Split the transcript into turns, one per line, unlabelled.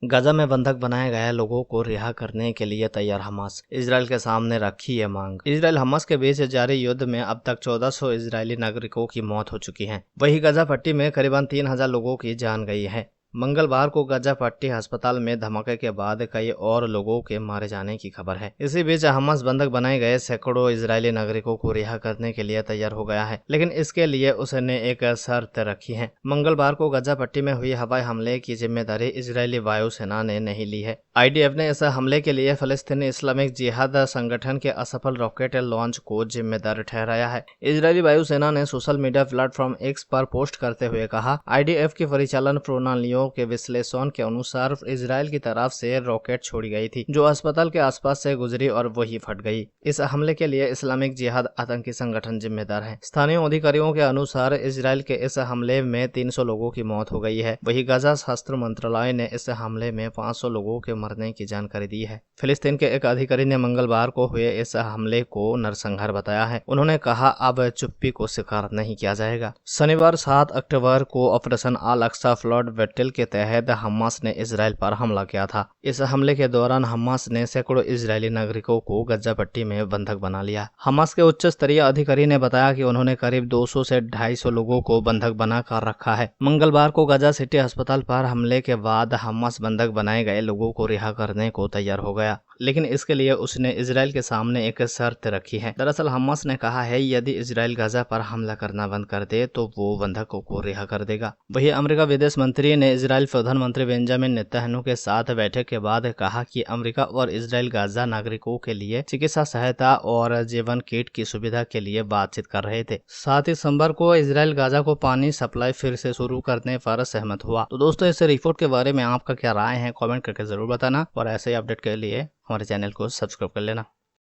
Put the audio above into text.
Gaza में बंधक बनाए गए लोगों को रिहा करने के लिए तैयार हमास। इजराइल के सामने रखी है मांग। इजराइल हमास के बीच जारी युद्ध में अब तक 1400 इजरायली नागरिकों की मौत हो चुकी है। वहीं गाजा पट्टी में करीबन 3000 लोगों की जान गई है। मंगलवार को गाजा पट्टी अस्पताल में धमाके के बाद कई और लोगों के मारे जाने की खबर है। इसी बीच हमास बंधक बनाए गए सैकड़ों इजरायली नागरिकों को रिहा करने के लिए तैयार हो गया है, लेकिन इसके लिए उसने एक शर्त रखी है। मंगलवार को गाजा पट्टी में हुई हवाई हमले की जिम्मेदारी इजरायली वायुसेना ने नहीं ली है। IDF ने इस हमले के लिए फलस्तीनी इस्लामिक जिहाद संगठन के असफल रॉकेट लॉन्च को जिम्मेदार ठहराया है। इजरायली वायुसेना ने सोशल मीडिया प्लेटफॉर्म X पर पोस्ट करते हुए कहा, IDF की परिचालन प्रणालियों के विश्लेषण के अनुसार इजराइल की तरफ से रॉकेट छोड़ी गई थी जो अस्पताल के आसपास से गुजरी और वही फट गई। इस हमले के लिए इस्लामिक जिहाद आतंकी संगठन जिम्मेदार है। स्थानीय अधिकारियों के अनुसार इजराइल के इस हमले में 300 लोगों की मौत हो गई है। वहीं गाजा स्वास्थ्य मंत्रालय ने इस हमले में 500 लोगों के मरने की जानकारी दी है। फिलिस्तीन के एक अधिकारी ने मंगलवार को हुए इस हमले को नरसंहार बताया है। उन्होंने कहा, अब चुप्पी को स्वीकार नहीं किया जाएगा। शनिवार 7 अक्टूबर को ऑपरेशन अल अक्सा फ्लड बैटल के तहत हमास ने इजराइल पर हमला किया था। इस हमले के दौरान हमास ने सैकड़ों इजरायली नागरिकों को गाजा पट्टी में बंधक बना लिया। हमास के उच्च स्तरीय अधिकारी ने बताया कि उन्होंने करीब 200 से 250 लोगों को बंधक बना कर रखा है। मंगलवार को गाजा सिटी अस्पताल पर हमले के बाद हमास बंधक बनाए गए लोगों को रिहा करने को तैयार हो गया, लेकिन इसके लिए उसने इजराइल के सामने एक शर्त रखी है। दरअसल हमास ने कहा है, यदि इजराइल गाजा पर हमला करना बंद कर दे तो वो बंधकों को रिहा कर देगा। वहीं अमेरिका विदेश मंत्री ने इजराइल प्रधानमंत्री बेंजामिन नेतन्याहू के साथ बैठक के बाद कहा कि अमेरिका और इजराइल गाजा नागरिकों के लिए चिकित्सा सहायता और जीवन किट की सुविधा के लिए बातचीत कर रहे थे। साथ ही सोमवार को इजराइल गाजा को पानी सप्लाई फिर से शुरू करने पर सहमत हुआ। तो दोस्तों, इस रिपोर्ट के बारे में आपका क्या राय है, कमेंट करके जरूर बताना और ऐसे ही अपडेट के लिए हमारे चैनल को सब्सक्राइब कर लेना।